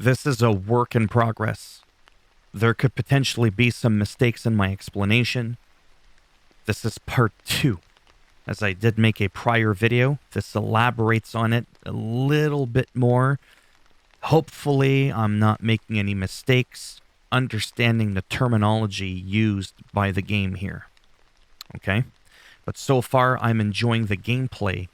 This is a work in progress. There could potentially be some mistakes in my explanation. This is part 2. As I did make a prior video, this elaborates on it a little bit more. Hopefully, I'm not making any mistakes understanding the terminology used by the game here. Okay? But so far, I'm enjoying the gameplay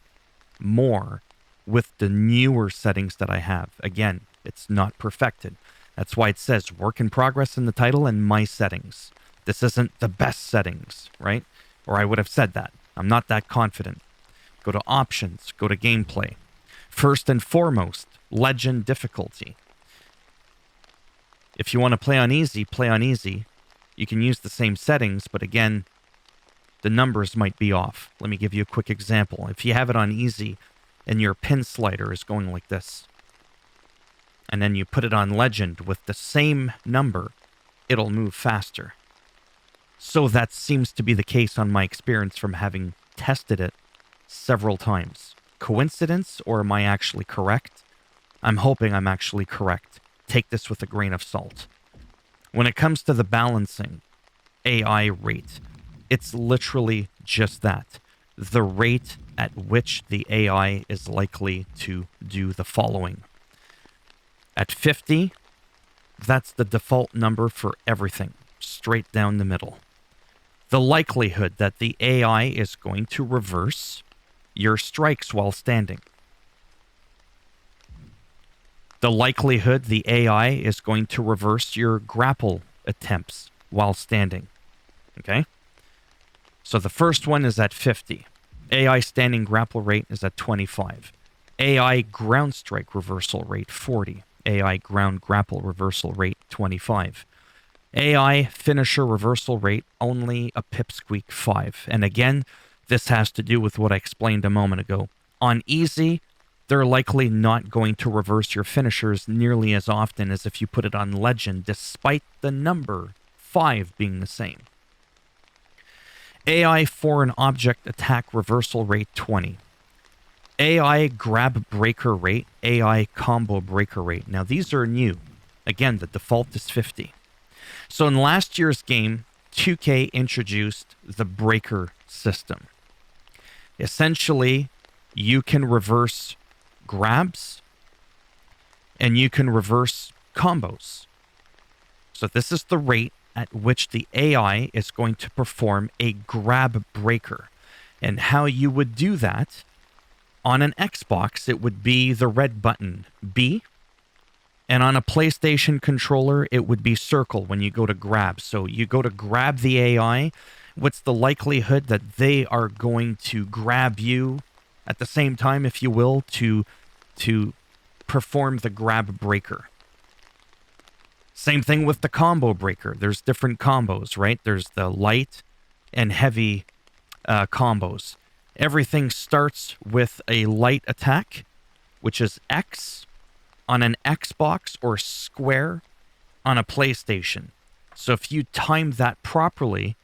more with the newer settings that I have. Again, it's not perfected. That's why it says work in progress in the title and my settings. This isn't the best settings, right? Or I would have said that. I'm not that confident. Go to options, go to gameplay. First and foremost, legend difficulty. If you want to play on easy, play on easy. You can use the same settings, but again, the numbers might be off. Let me give you a quick example. If you have it on easy and your pin slider is going like this, and then you put it on legend with the same number, it'll move faster. So that seems to be the case on my experience from having tested it several times. Coincidence, or am I actually correct? I'm hoping I'm actually correct. Take this with a grain of salt. When it comes to the balancing AI rate, it's literally just that. The rate at which the AI is likely to do the following. At 50, that's the default number for everything, straight down the middle. The likelihood that the AI is going to reverse your strikes while standing. The likelihood the AI is going to reverse your grapple attempts while standing. Okay? So the first one is at 50. AI standing grapple rate is at 25. AI ground strike reversal rate 40. AI ground grapple reversal rate 25. AI finisher reversal rate only a pipsqueak 5. And again, this has to do with what I explained a moment ago. On easy, they're likely not going to reverse your finishers nearly as often as if you put it on legend, despite the number 5 being the same. AI foreign object attack reversal rate 20. AI grab breaker rate, AI combo breaker rate. Now these are new. Again, the default is 50. So in last year's game, 2K introduced the breaker system. Essentially, you can reverse grabs and you can reverse combos. So this is the rate at which the AI is going to perform a grab breaker. And how you would do that, on an Xbox, it would be the red button, B. And on a PlayStation controller, it would be circle when you go to grab. So you go to grab the AI. What's the likelihood that they are going to grab you at the same time, if you will, to perform the grab breaker? Same thing with the combo breaker. There's different combos, right? There's the light and heavy combos. Everything starts with a light attack, which is X on an Xbox or square on a PlayStation. So if you time that properly,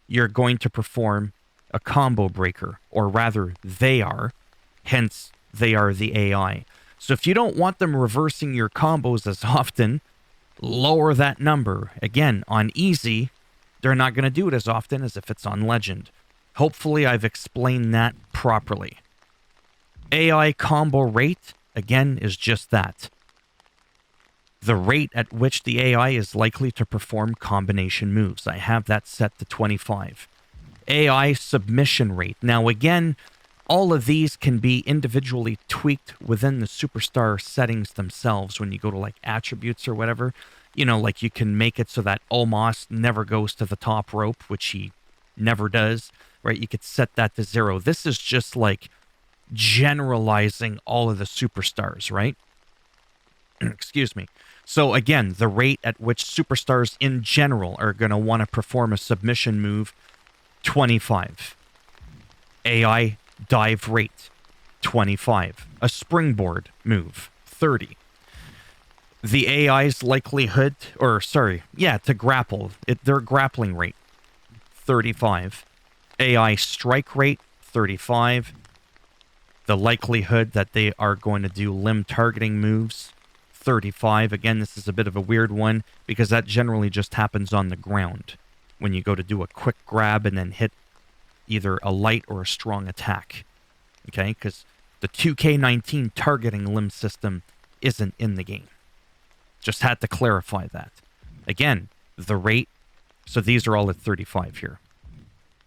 you're going to perform a combo breaker, or rather they are, hence they are the AI. So if you don't want them reversing your combos as often, lower that number. Again, on easy, they're not going to do it as often as if it's on legend. Hopefully I've explained that properly. AI combo rate, again, is just that. The rate at which the AI is likely to perform combination moves. I have that set to 25. AI submission rate. Now again, all of these can be individually tweaked within the superstar settings themselves when you go to like attributes or whatever. You know, like you can make it so that Omos never goes to the top rope, which he never does, right? You could set that to 0. This is just like generalizing all of the superstars, right? Excuse me. So again, the rate at which superstars in general are going to want to perform a submission move, 25. AI dive rate, 25. A springboard move, 30. The AI's likelihood, to grapple, their grappling rate, 35. AI strike rate, 35. The likelihood that they are going to do limb targeting moves, 35. Again, this is a bit of a weird one because that generally just happens on the ground when you go to do a quick grab and then hit either a light or a strong attack. Okay, because the 2K19 targeting limb system isn't in the game. Just had to clarify that. Again, the rate, so these are all at 35 here.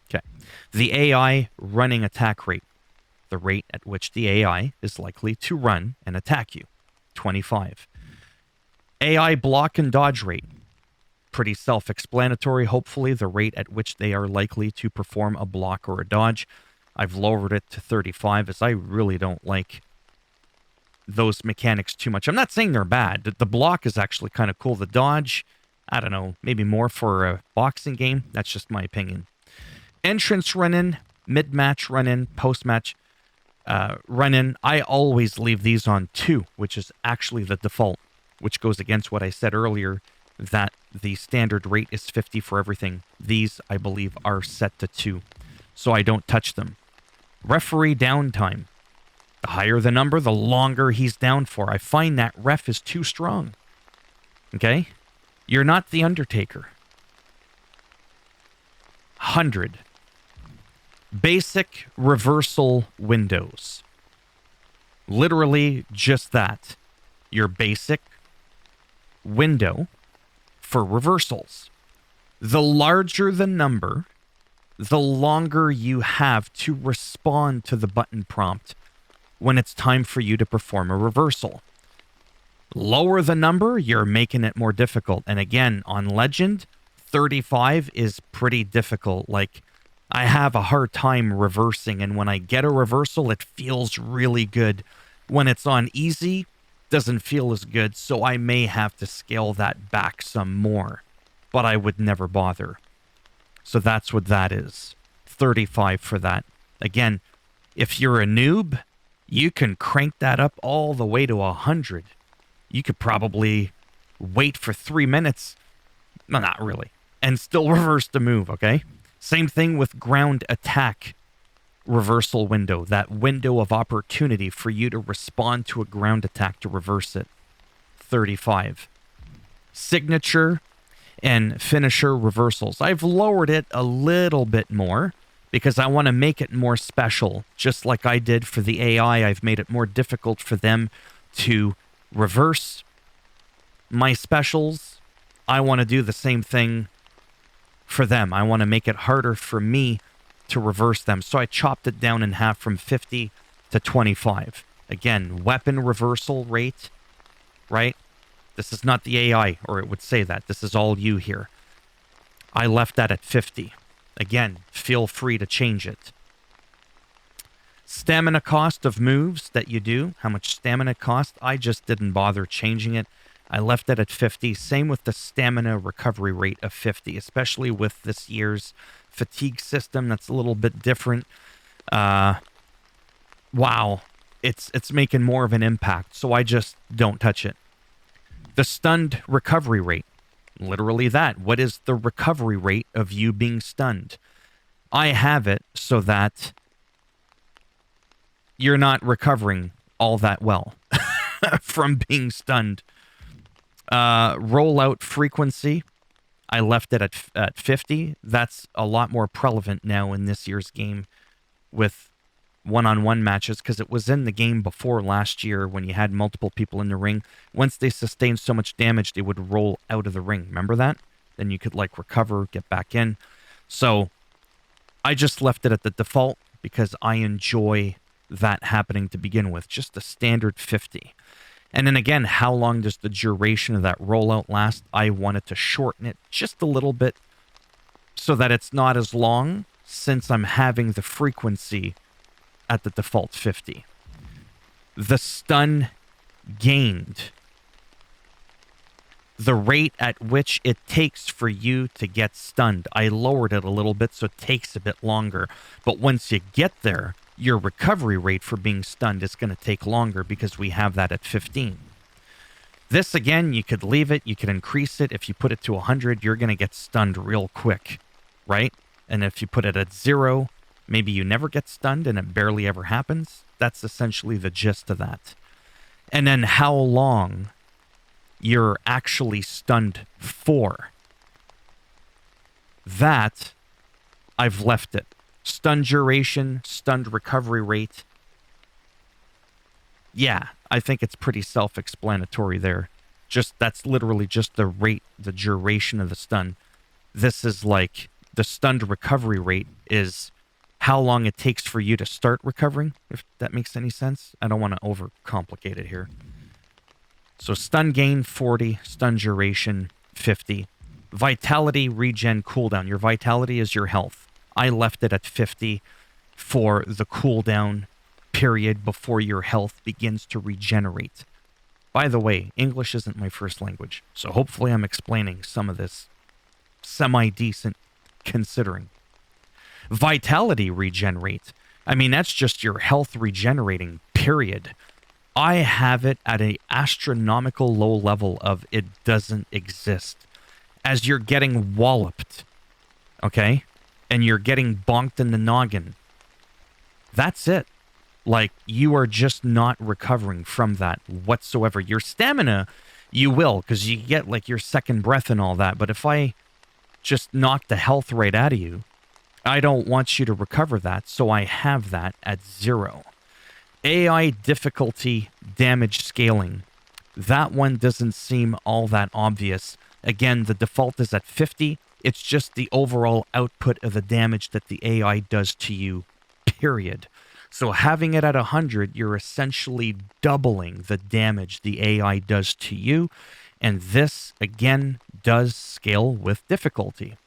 Okay. The AI running attack rate, the rate at which the AI is likely to run and attack you, 25. AI block and dodge rate, pretty self-explanatory. Hopefully, the rate at which they are likely to perform a block or a dodge. I've lowered it to 35 as I really don't like those mechanics too much. I'm not saying they're bad. The block is actually kind of cool. The dodge, I don't know, maybe more for a boxing game. That's just my opinion. Entrance run-in, mid-match run-in, post-match run-in. I always leave these on 2, which is actually the default, which goes against what I said earlier, that the standard rate is 50 for everything. These, I believe, are set to 2, so I don't touch them. Referee downtime. The higher the number, the longer he's down for. I find that ref is too strong. Okay? You're not the Undertaker. 100. Basic reversal windows. Literally just that. Your basic window for reversals. The larger the number, the longer you have to respond to the button prompt when it's time for you to perform a reversal. Lower the number, you're making it more difficult. And again, on Legend, 35 is pretty difficult. Like, I have a hard time reversing, and when I get a reversal, it feels really good. When it's on easy, doesn't feel as good, so I may have to scale that back some more. But I would never bother. So that's what that is. 35 for that. Again, if you're a noob, you can crank that up all the way to 100. You could probably wait for 3 minutes. No, not really. And still reverse the move, okay? Same thing with ground attack reversal window. That window of opportunity for you to respond to a ground attack to reverse it. 35. Signature and finisher reversals. I've lowered it a little bit more because I want to make it more special. Just like I did for the AI, I've made it more difficult for them to reverse my specials. I want to do the same thing for them. I want to make it harder for me to reverse them. So I chopped it down in half from 50 to 25. Again, weapon reversal rate, right? This is not the AI, or it would say that. This is all you here. I left that at 50. Again, feel free to change it. Stamina cost of moves that you do. How much stamina cost? I just didn't bother changing it. I left that at 50. Same with the stamina recovery rate of 50, especially with this year's fatigue system. That's a little bit different. Wow. It's making more of an impact, so I just don't touch it. The stunned recovery rate. Literally that. What is the recovery rate of you being stunned? I have it so that you're not recovering all that well from being stunned. Rollout frequency. I left it at 50. That's a lot more prevalent now in this year's game with one-on-one matches because it was in the game before last year when you had multiple people in the ring. Once they sustained so much damage, they would roll out of the ring. Remember that? Then you could like recover, get back in. So I just left it at the default because I enjoy that happening to begin with. Just the standard 50. And then again, how long does the duration of that rollout last? I wanted to shorten it just a little bit so that it's not as long since I'm having the frequency at the default 50. The stun gained. The rate at which it takes for you to get stunned. I lowered it a little bit so it takes a bit longer. But once you get there, your recovery rate for being stunned is going to take longer because we have that at 15. This, again, you could leave it. You could increase it. If you put it to 100, you're going to get stunned real quick, right? And if you put it at 0, maybe you never get stunned and it barely ever happens. That's essentially the gist of that. And then how long you're actually stunned for. That, I've left it. Stun duration, stunned recovery rate. Yeah, I think it's pretty self-explanatory there. That's literally just the rate, the duration of the stun. This is like the stunned recovery rate is how long it takes for you to start recovering, if that makes any sense. I don't want to overcomplicate it here. So stun gain 40, stun duration 50. Vitality regen cooldown. Your vitality is your health. I left it at 50 for the cooldown period before your health begins to regenerate. By the way, English isn't my first language, so hopefully I'm explaining some of this semi-decent considering. Vitality regenerate. I mean, that's just your health regenerating, period. I have it at an astronomical low level of it doesn't exist. As you're getting walloped, okay? And you're getting bonked in the noggin. That's it. Like, you are just not recovering from that whatsoever. Your stamina, you will, because you get, like, your second breath and all that. But if I just knock the health right out of you, I don't want you to recover that, so I have that at 0. AI difficulty damage scaling. That one doesn't seem all that obvious. Again, the default is at 50. It's just the overall output of the damage that the AI does to you, period. So having it at 100, you're essentially doubling the damage the AI does to you. And this, again, does scale with difficulty.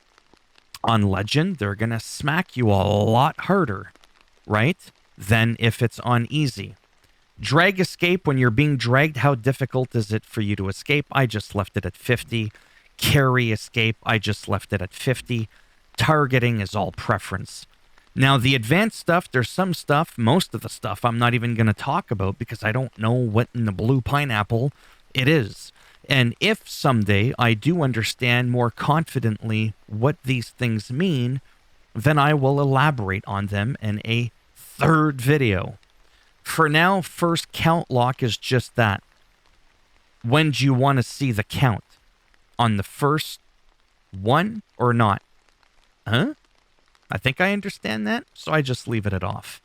On Legend, they're going to smack you a lot harder, right, than if it's on Easy. Drag escape, when you're being dragged, how difficult is it for you to escape? I just left it at 50. Carry escape, I just left it at 50. Targeting is all preference. Now, the advanced stuff, there's some stuff, most of the stuff I'm not even going to talk about because I don't know what in the blue pineapple it is. And if someday I do understand more confidently what these things mean, then I will elaborate on them in a third video. For now, first count lock is just that. When do you want to see the count? On the first one or not? Huh? I think I understand that, so I just leave it off.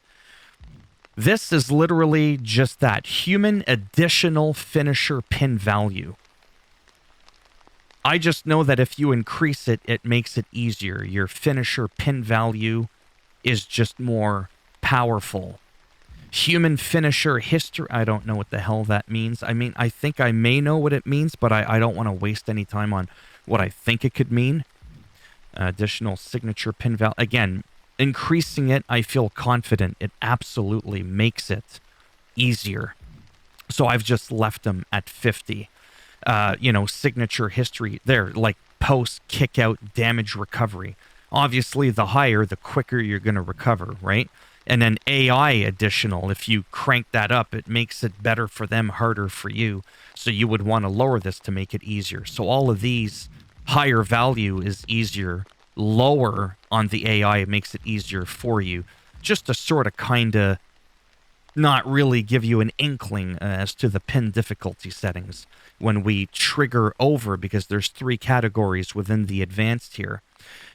This is literally just that. Human additional finisher pin value. I just know that if you increase it, it makes it easier. Your finisher pin value is just more powerful. Human finisher history. I don't know what the hell that means. I mean, I think I may know what it means, but I don't want to waste any time on what I think it could mean. Additional signature pin value. Again, increasing it, I feel confident. It absolutely makes it easier. So I've just left them at 50. Signature history there, like post kick out damage recovery. Obviously, the higher, the quicker you're going to recover, right? And then AI additional, if you crank that up, it makes it better for them, harder for you. So you would want to lower this to make it easier. So all of these, higher value is easier. Lower on the AI makes it easier for you. Just to sort of kind of not really give you an inkling as to the pin difficulty settings when we trigger over, because there's 3 categories within the advanced here.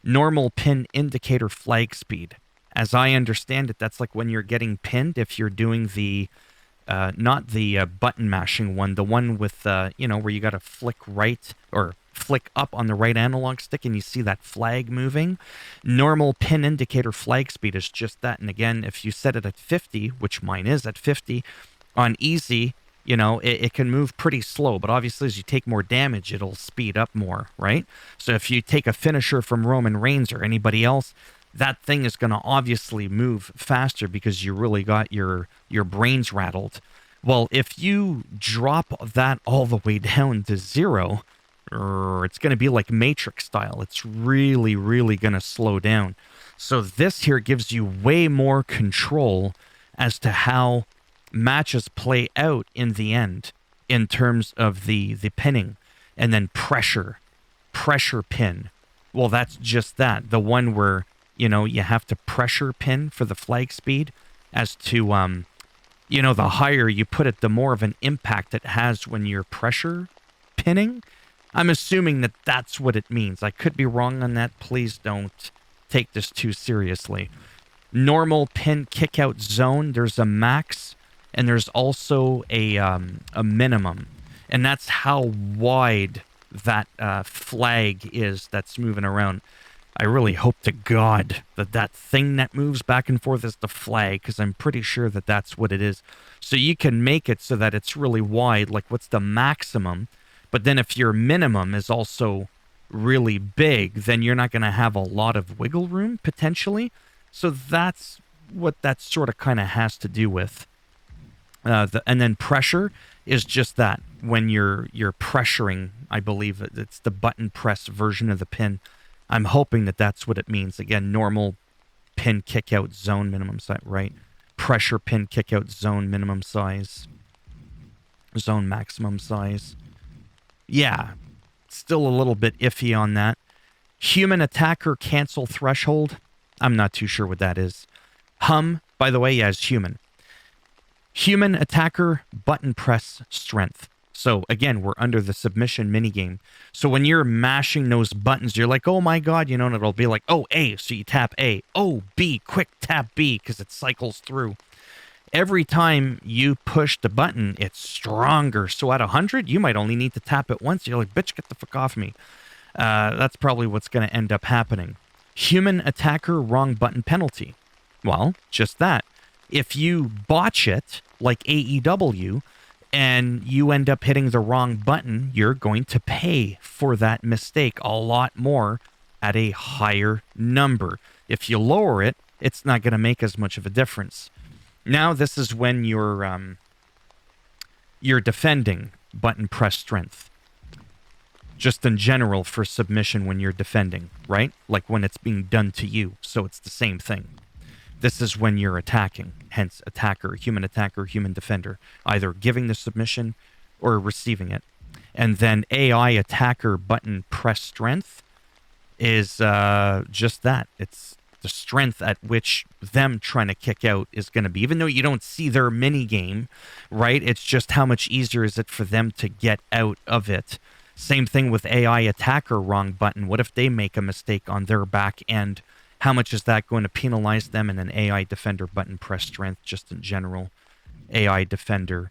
Normal pin indicator flag speed. As I understand it, that's like when you're getting pinned, if you're doing the, not the button mashing one, the one with, where you got to flick right or flick up on the right analog stick and you see that flag moving. Normal pin indicator flag speed is just that. And again, if you set it at 50, which mine is at 50, on easy, it can move pretty slow, but obviously as you take more damage, it'll speed up more, right? So if you take a finisher from Roman Reigns or anybody else, that thing is going to obviously move faster because you really got your brains rattled. Well, if you drop that all the way down to 0, it's going to be like Matrix style. It's really, really going to slow down. So this here gives you way more control as to how matches play out in the end in terms of the pinning. And then pressure pin. Well, that's just that. The one where you have to pressure pin for the flag speed as to, the higher you put it, the more of an impact it has when you're pressure pinning. I'm assuming that that's what it means. I could be wrong on that. Please don't take this too seriously. Normal pin kick-out zone, there's a max, and there's also a minimum. And that's how wide that flag is that's moving around. I really hope to God that that thing that moves back and forth is the flag, because I'm pretty sure that that's what it is. So you can make it so that it's really wide, like what's the maximum, but then if your minimum is also really big, then you're not going to have a lot of wiggle room, potentially. So that's what that sort of kind of has to do with. And then pressure is just that. When you're pressuring, I believe it's the button press version of the pin. I'm hoping that that's what it means. Again, normal pin kick out zone minimum size, right? Pressure pin kick out zone minimum size. Zone maximum size. Yeah, still a little bit iffy on that. Human attacker cancel threshold. I'm not too sure what that is. Hum, by the way, yeah, is human. Human attacker button press strength. So again, we're under the submission minigame. So when you're mashing those buttons, you're like, oh my God, you know, and it'll be like, oh, A, so you tap A. Oh, B, quick tap B, because it cycles through. Every time you push the button, it's stronger. So at 100, you might only need to tap it once. You're like, bitch, get the fuck off me. That's probably what's going to end up happening. Human attacker wrong button penalty. Well, just that. If you botch it, like AEW, and you end up hitting the wrong button, you're going to pay for that mistake a lot more at a higher number. If you lower it, it's not going to make as much of a difference. Now, this is when you're defending button press strength. Just in general for submission when you're defending, right? Like when it's being done to you. So it's the same thing. This is when you're attacking, hence attacker, human defender, either giving the submission or receiving it. And then AI attacker button press strength is just that. It's the strength at which them trying to kick out is going to be. Even though you don't see their mini game, right? It's just how much easier is it for them to get out of it. Same thing with AI attacker wrong button. What if they make a mistake on their back end? How much is that going to penalize them? And an AI defender button press strength just in general. AI defender.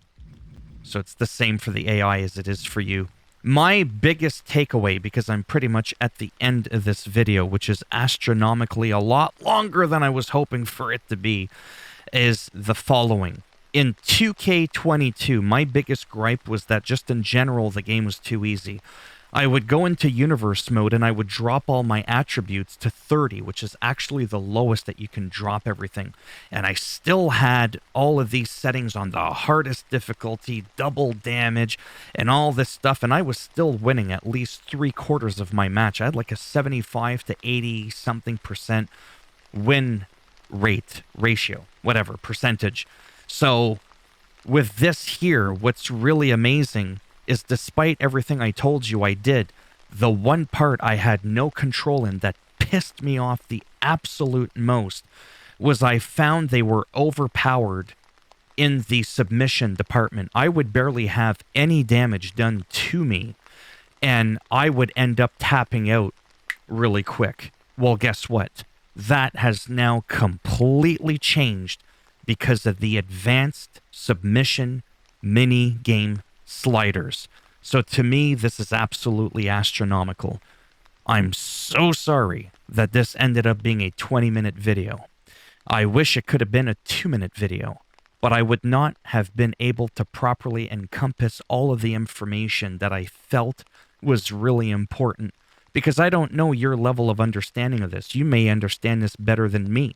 So it's the same for the AI as it is for you. My biggest takeaway, because I'm pretty much at the end of this video, which is astronomically a lot longer than I was hoping for it to be, is the following. In 2K22, my biggest gripe was that just in general, the game was too easy. I would go into universe mode and I would drop all my attributes to 30, which is actually the lowest that you can drop everything. And I still had all of these settings on the hardest difficulty, double damage, and all this stuff. And I was still winning at least 3/4 of my match. I had like a 75 to 80 something % win rate ratio, whatever, percentage. So with this here, what's really amazing is despite everything I told you I did, the one part I had no control in that pissed me off the absolute most was I found they were overpowered in the submission department. I would barely have any damage done to me, and I would end up tapping out really quick. Well, guess what? That has now completely changed because of the advanced submission mini game sliders. So to me, this is absolutely astronomical. I'm so sorry that this ended up being a 20-minute video. I wish it could have been a 2-minute video, but I would not have been able to properly encompass all of the information that I felt was really important, because I don't know your level of understanding of this. You may understand this better than me.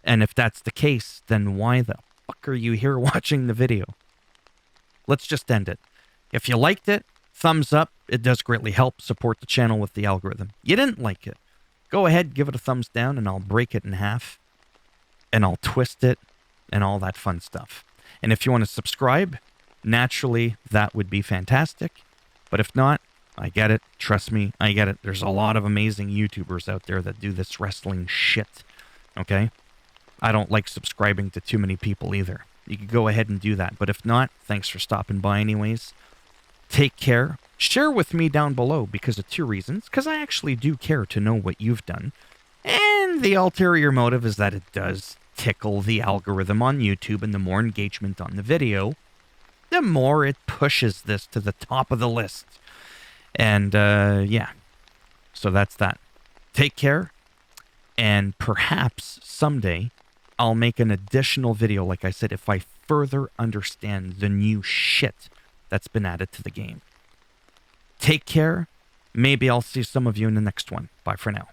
And if that's the case, then why the fuck are you here watching the video? Let's just end it. If you liked it, thumbs up. It does greatly help support the channel with the algorithm. You didn't like it, go ahead, give it a thumbs down, and I'll break it in half. And I'll twist it, and all that fun stuff. And if you want to subscribe, naturally, that would be fantastic. But if not, I get it. Trust me, I get it. There's a lot of amazing YouTubers out there that do this wrestling shit. Okay? I don't like subscribing to too many people either. You could go ahead and do that. But if not, thanks for stopping by anyways. Take care. Share with me down below because of two reasons. Because I actually do care to know what you've done. And the ulterior motive is that it does tickle the algorithm on YouTube, and the more engagement on the video, the more it pushes this to the top of the list. And yeah, so that's that. Take care, and perhaps someday I'll make an additional video, like I said, if I further understand the new shit that's been added to the game. Take care. Maybe I'll see some of you in the next one. Bye for now.